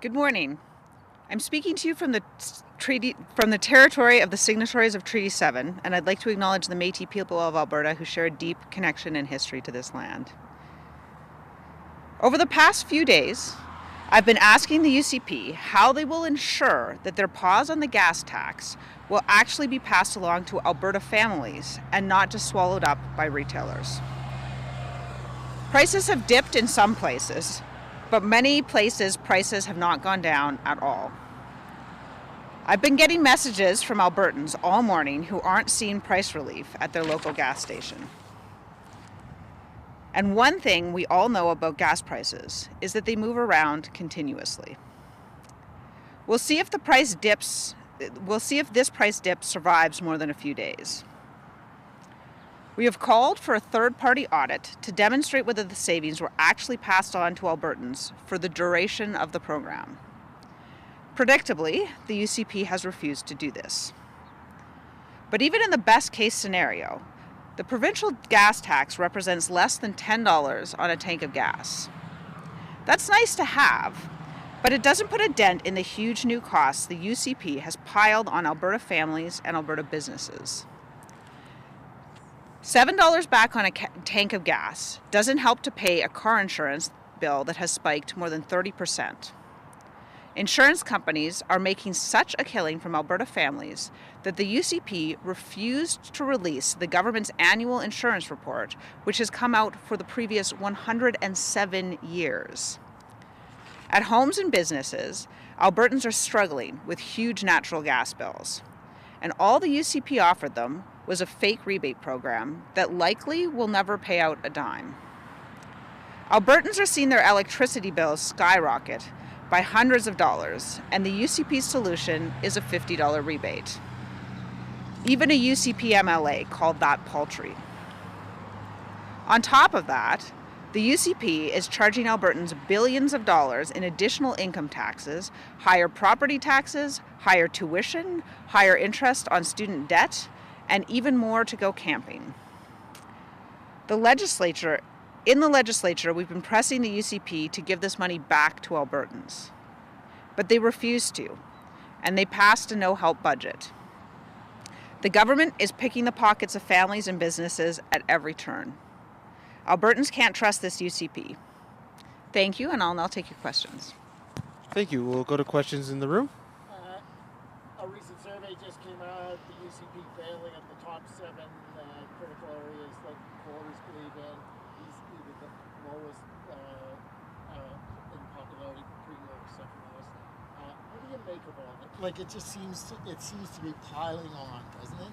Good morning. I'm speaking to you from the territory of the signatories of Treaty 7, and I'd like to acknowledge the Métis people of Alberta who share a deep connection and history to this land. Over the past few days, I've been asking the UCP how they will ensure that their pause on the gas tax will actually be passed along to Alberta families and not just swallowed up by retailers. Prices have dipped in some places, but many places prices have not gone down at all. I've been getting messages from Albertans all morning who aren't seeing price relief at their local gas station. And one thing we all know about gas prices is that they move around continuously. We'll see if this price dip survives more than a few days. We have called for a third-party audit to demonstrate whether the savings were actually passed on to Albertans for the duration of the program. Predictably, the UCP has refused to do this. But even in the best-case scenario, the provincial gas tax represents less than $10 on a tank of gas. That's nice to have, but it doesn't put a dent in the huge new costs the UCP has piled on Alberta families and Alberta businesses. $7 back on a tank of gas doesn't help to pay a car insurance bill that has spiked more than 30%. Insurance companies are making such a killing from Alberta families that the UCP refused to release the government's annual insurance report, which has come out for the previous 107 years. At homes and businesses, Albertans are struggling with huge natural gas bills, and all the UCP offered them was a fake rebate program that likely will never pay out a dime. Albertans are seeing their electricity bills skyrocket by hundreds of dollars, and the UCP's solution is a $50 rebate. Even a UCP MLA called that paltry. On top of that, the UCP is charging Albertans billions of dollars in additional income taxes, higher property taxes, higher tuition, higher interest on student debt, and even more to go camping. In the legislature, we've been pressing the UCP to give this money back to Albertans. But they refused to, and they passed a no-help budget. The government is picking the pockets of families and businesses at every turn. Albertans can't trust this UCP. Thank you, and I'll now take your questions. Thank you. We'll go to questions in the room. A recent survey just came out, the UCP failing at the top 7 critical areas that voters believe in. He's either the lowest in popularity, premier or second lowest. What do you make of all of it? Like, it seems to be piling on, doesn't it?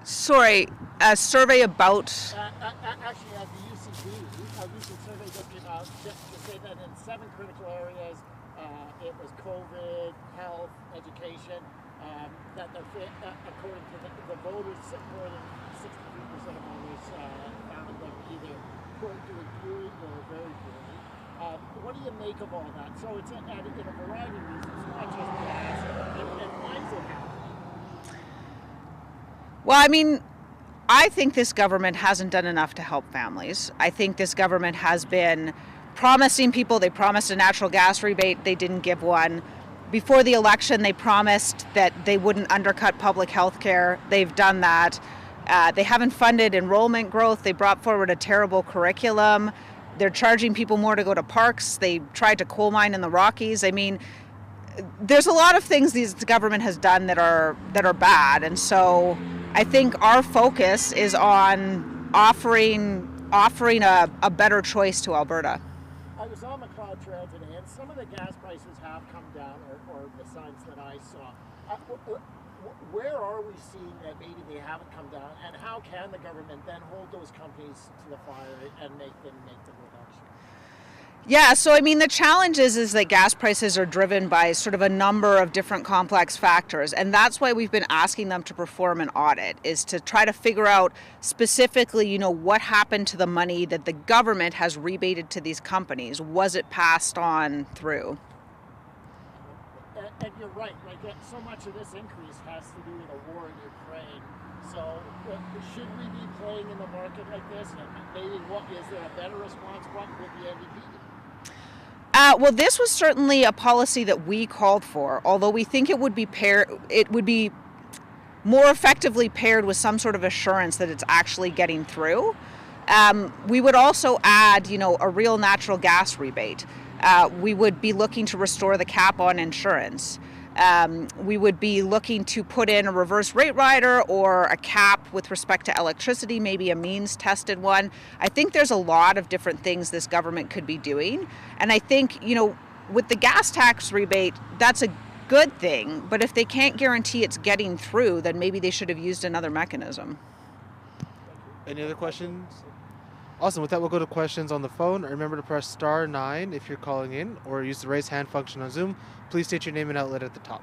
Sorry, a survey about... Actually, at the UCP, a recent survey just came out just to say that in 7 critical areas, it was COVID, health, education, that according to the voters, more than 63% of voters found them either doing poorly or very poorly. What do you make of all that? So it's in a variety of reasons, not just gas, and why is it happening? Well, I mean, I think this government hasn't done enough to help families. I think this government has been promising people. They promised a natural gas rebate. They didn't give one. Before the election, they promised that they wouldn't undercut public health care. They've done that. They haven't funded enrollment growth. They brought forward a terrible curriculum. They're charging people more to go to parks. They tried to coal mine in the Rockies. I mean, there's a lot of things this government has done that are bad. And so I think our focus is on offering a better choice to Alberta. I was on McLeod Trail today, and some of the gas prices have come down, or the signs that I saw. Where are we seeing that maybe they haven't come down, and how can the government then hold those companies to the fire and make them reduction? Yeah, so I mean, the challenge is that gas prices are driven by sort of a number of different complex factors, and that's why we've been asking them to perform an audit, is to try to figure out specifically, what happened to the money that the government has rebated to these companies. Was it passed on through? And you're right, so much of this increase has to do with the war in Ukraine. So should we be playing in the market like this? And maybe is there a better response? What would the NDP do? Well, this was certainly a policy that we called for, although we think it would be more effectively paired with some sort of assurance that it's actually getting through. We would also add, a real natural gas rebate. We would be looking to restore the cap on insurance. We would be looking to put in a reverse rate rider or a cap with respect to electricity, maybe a means tested one. I think there's a lot of different things this government could be doing. And I think, with the gas tax rebate, that's a good thing. But if they can't guarantee it's getting through, then maybe they should have used another mechanism. Any other questions? Awesome. With that, we'll go to questions on the phone. Remember to press *9 if you're calling in, or use the raise hand function on Zoom. Please state your name and outlet at the top.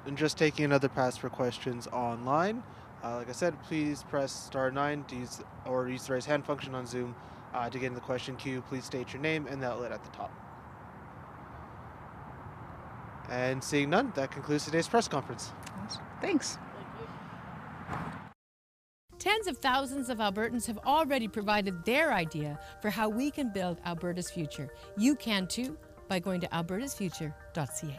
And just taking another pass for questions online. Like I said, please press *9 to use the raise hand function on Zoom to get in the question queue. Please state your name and the outlet at the top. And seeing none, that concludes today's press conference. Thanks. Tens of thousands of Albertans have already provided their idea for how we can build Alberta's future. You can too by going to albertasfuture.ca.